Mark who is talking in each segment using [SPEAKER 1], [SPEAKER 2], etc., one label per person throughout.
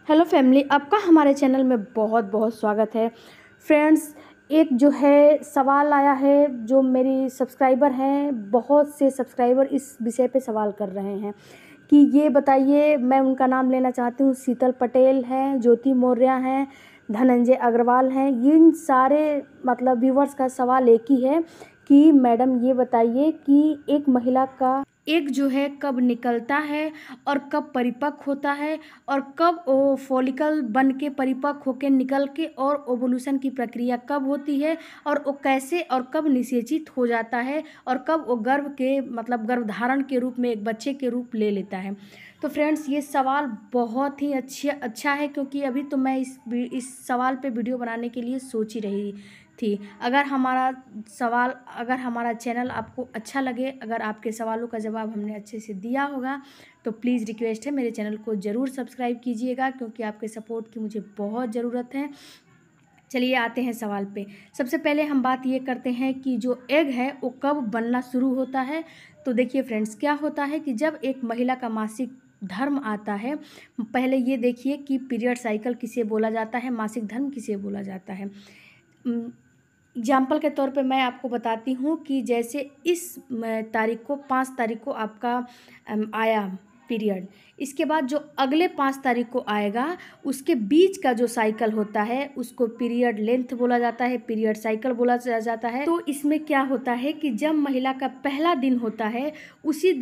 [SPEAKER 1] Hello family, आपका हमारे channel में बहुत बहुत स्वागत है। फ्रेंड्स, एक जो है सवाल आया है, जो मेरी सब्सक्राइबर हैं, बहुत से सब्सक्राइबर इस विषय पे सवाल कर रहे हैं कि ये बताइए। मैं उनका नाम लेना चाहती हूँ। शीतल पटेल हैं, ज्योति मौर्य हैं, धनंजय अग्रवाल हैं। इन सारे मतलब व्यूवर्स का सवाल एक ही है कि मैडम ये बताइए कि एक महिला का एग जो है कब निकलता है और कब परिपक्व होता है और कब वो फॉलिकल बन के परिपक्व होकर निकल के और ओवुलेशन की प्रक्रिया कब होती है और वो कैसे और कब निषेचित हो जाता है और कब वो गर्भ के मतलब गर्भधारण के रूप में एक बच्चे के रूप ले लेता है। तो फ्रेंड्स, ये सवाल बहुत ही अच्छा है, क्योंकि अभी तो मैं इस सवाल पे वीडियो बनाने के लिए सोच ही रही थी। अगर हमारा चैनल आपको अच्छा लगे, अगर आपके सवालों का जवाब हमने अच्छे से दिया होगा, तो प्लीज़ रिक्वेस्ट है मेरे चैनल को ज़रूर सब्सक्राइब कीजिएगा, क्योंकि आपके सपोर्ट की मुझे बहुत ज़रूरत है। चलिए आते हैं सवाल पे। सबसे पहले हम बात ये करते हैं कि जो एग है वो कब बनना शुरू होता है। तो देखिए फ्रेंड्स, क्या होता है कि जब एक महिला का मासिक धर्म आता है, पहले ये देखिए कि पीरियड साइकिल किसे बोला जाता है, मासिक धर्म किसे बोला जाता है। एग्जाम्पल के तौर पे मैं आपको बताती हूँ कि जैसे इस तारीख को 5 तारीख को आपका आया पीरियड, इसके बाद जो अगले 5 तारीख को आएगा उसके बीच का जो साइकिल होता है उसको पीरियड लेंथ बोला जाता है, पीरियड साइकिल बोला जाता है। तो इसमें क्या होता है कि जब महिला का पहला दिन होता है उसी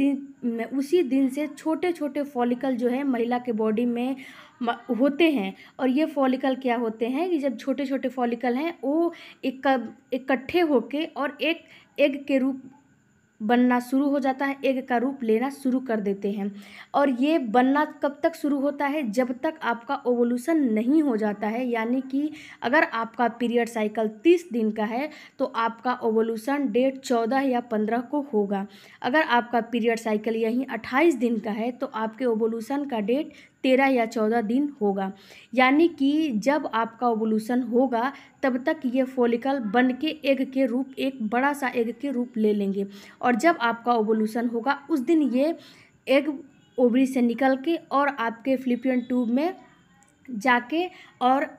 [SPEAKER 1] दिन से छोटे छोटे फॉलिकल जो है महिला के बॉडी में होते हैं। और ये फॉलिकल क्या होते हैं कि जब छोटे छोटे फॉलिकल हैं वो इकट्ठे होके और एक एग के रूप बनना शुरू हो जाता है, एग का रूप लेना शुरू कर देते हैं। और ये बनना कब तक शुरू होता है? जब तक आपका ओवुलेशन नहीं हो जाता है। यानी कि अगर आपका पीरियड साइकिल 30 दिन का है तो आपका ओवुलेशन डेट 14 या 15 को होगा। अगर आपका पीरियड साइकिल यहीं 28 दिन का है तो आपके ओवुलेशन का डेट 13 या 14 दिन होगा। यानी कि जब आपका ओवुलेशन होगा तब तक ये फॉलिकल बन के एग के रूप, एक बड़ा सा एग के रूप ले लेंगे। और जब आपका ओवुलेशन होगा उस दिन ये एग ओवरी से निकल के और आपके फैलोपियन ट्यूब में जाके और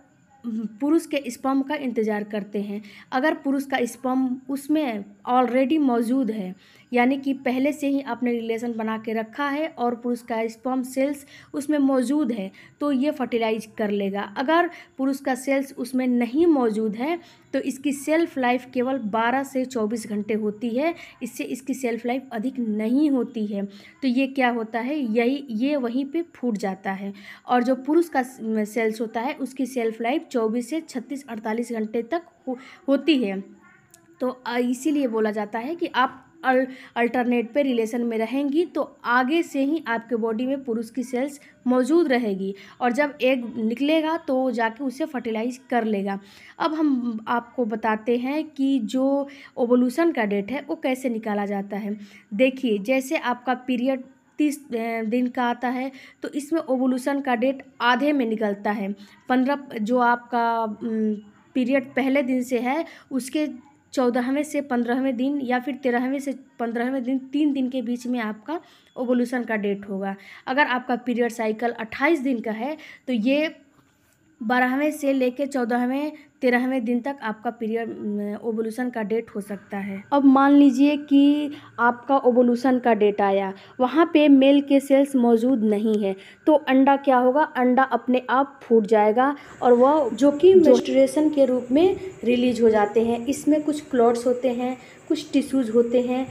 [SPEAKER 1] पुरुष के स्पर्म का इंतज़ार करते हैं। अगर पुरुष का स्पर्म उसमें ऑलरेडी मौजूद है, यानी कि पहले से ही आपने रिलेशन बना के रखा है और पुरुष का स्पर्म सेल्स उसमें मौजूद है, तो ये फर्टिलाइज कर लेगा। अगर पुरुष का सेल्स उसमें नहीं मौजूद है तो इसकी सेल्फ लाइफ केवल 12 से 24 घंटे होती है, इससे इसकी सेल्फ लाइफ अधिक नहीं होती है। तो ये क्या होता है, ये वहीं पे फूट जाता है। और जो पुरुष का सेल्स होता है उसकी सेल्फ लाइफ 24 से 36-48 घंटे तक होती है। तो इसीलिए बोला जाता है कि आप अल्टरनेट पे रिलेशन में रहेंगी तो आगे से ही आपके बॉडी में पुरुष की सेल्स मौजूद रहेगी और जब एग निकलेगा तो जाके उसे फर्टिलाइज कर लेगा। अब हम आपको बताते हैं कि जो ओवुलेशन का डेट है वो कैसे निकाला जाता है। देखिए, जैसे आपका पीरियड 30 दिन का आता है तो इसमें ओवुलेशन का डेट आधे में निकलता है। 15 जो आपका पीरियड पहले दिन से है उसके 14वें से 15वें दिन या फिर 13वें से 15वें दिन, 3 दिन के बीच में आपका ओवुलेशन का डेट होगा। अगर आपका पीरियड साइकिल 28 दिन का है तो ये 12वें से लेके 14वें 13वें दिन तक आपका पीरियड ओवुलेशन का डेट हो सकता है। अब मान लीजिए कि आपका ओवुलेशन का डेट आया, वहाँ पे मेल के सेल्स मौजूद नहीं है, तो अंडा क्या होगा, अंडा अपने आप फूट जाएगा और वह जो कि मेंस्ट्रुएशन के रूप में रिलीज हो जाते हैं। इसमें कुछ क्लॉट्स होते हैं, कुछ टिश्यूज़ होते हैं,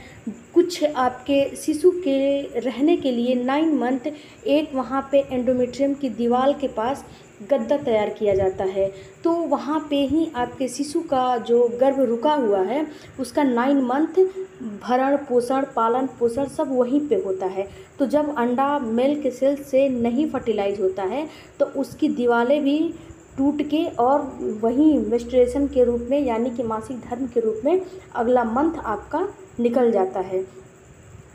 [SPEAKER 1] कुछ आपके शिशु के रहने के लिए 9 मंथ एक वहाँ पे एंडोमेट्रियम की दीवार के पास गद्दा तैयार किया जाता है। तो वहाँ पे ही आपके शिशु का जो गर्भ रुका हुआ है उसका 9 मंथ भरण पोषण, पालन पोषण सब वहीं पे होता है। तो जब अंडा मेल के सेल से नहीं फर्टिलाइज होता है तो उसकी दीवारें भी टूट के और वहीं मेंस्ट्रुएशन के रूप में, यानी कि मासिक धर्म के रूप में अगला मंथ आपका निकल जाता है।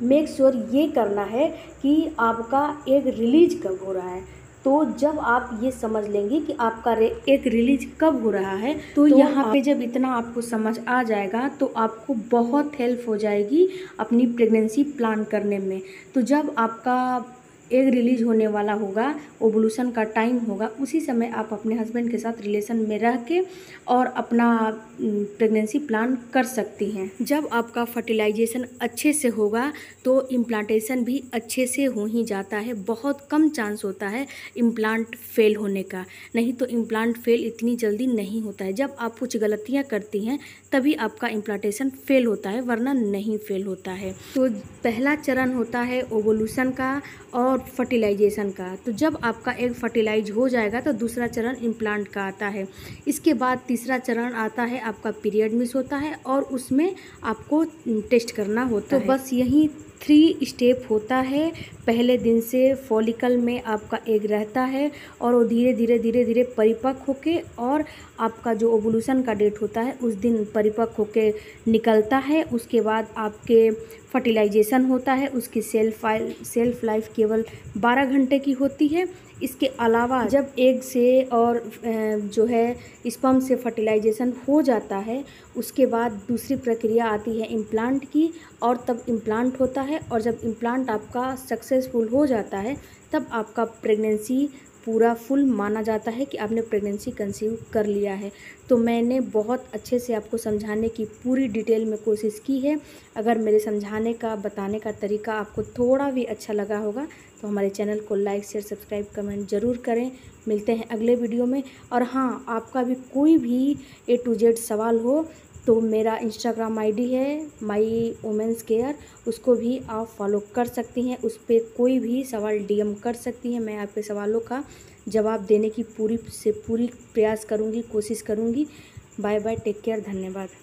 [SPEAKER 1] मेक श्योर ये करना है कि आपका एग रिलीज कब हो रहा है। तो जब आप ये समझ लेंगे कि आपका एग रिलीज कब हो रहा है तो यहाँ पे जब इतना आपको समझ आ जाएगा तो आपको बहुत हेल्प हो जाएगी अपनी प्रेगनेंसी प्लान करने में। तो जब आपका एग रिलीज होने वाला होगा, ओवुलेशन का टाइम होगा, उसी समय आप अपने हस्बैंड के साथ रिलेशन में रह के और अपना प्रेगनेंसी प्लान कर सकती हैं। जब आपका फर्टिलाइजेशन अच्छे से होगा तो इम्प्लांटेशन भी अच्छे से हो ही जाता है। बहुत कम चांस होता है इम्प्लांट फेल होने का, नहीं तो इम्प्लांट फेल इतनी जल्दी नहीं होता है। जब आप कुछ गलतियां करती हैं तभी आपका इम्प्लांटेशन फेल होता है, वरना नहीं फेल होता है। तो पहला चरण होता है ओवुलेशन का और फर्टिलाइजेशन का। तो जब आपका एग फर्टिलाइज हो जाएगा तो दूसरा चरण इम्प्लांट का आता है। इसके बाद तीसरा चरण आता है आपका पीरियड मिस होता है और उसमें आपको टेस्ट करना होता है। तो बस यही 3 स्टेप होता है। पहले दिन से फॉलिकल में आपका एग रहता है और वो धीरे धीरे परिपक्व होके और आपका जो ओवुलेशन का डेट होता है उस दिन परिपक्व होके निकलता है। उसके बाद आपके फर्टिलाइजेशन होता है, उसकी सेल्फ लाइफ केवल 12 घंटे की होती है। इसके अलावा जब एग से और जो है स्पर्म से फर्टिलाइजेशन हो जाता है उसके बाद दूसरी प्रक्रिया आती है इम्प्लांट की, और तब इम्प्लांट होता है। और जब इम्प्लांट आपका सक्सेसफुल हो जाता है तब आपका प्रेगनेंसी पूरा फुल माना जाता है कि आपने प्रेगनेंसी कंसीव कर लिया है। तो मैंने बहुत अच्छे से आपको समझाने की पूरी डिटेल में कोशिश की है। अगर मेरे समझाने का बताने का तरीका आपको थोड़ा भी अच्छा लगा होगा तो हमारे चैनल को लाइक शेयर सब्सक्राइब कमेंट ज़रूर करें। मिलते हैं अगले वीडियो में। और हाँ, आपका भी कोई भी A to Z सवाल हो तो मेरा इंस्टाग्राम आईडी है माई वुमेन्स केयर, उसको भी आप फॉलो कर सकती हैं। उस पर कोई भी सवाल DM कर सकती हैं। मैं आपके सवालों का जवाब देने की पूरी प्रयास करूँगी, कोशिश करूँगी। बाय बाय, टेक केयर, धन्यवाद।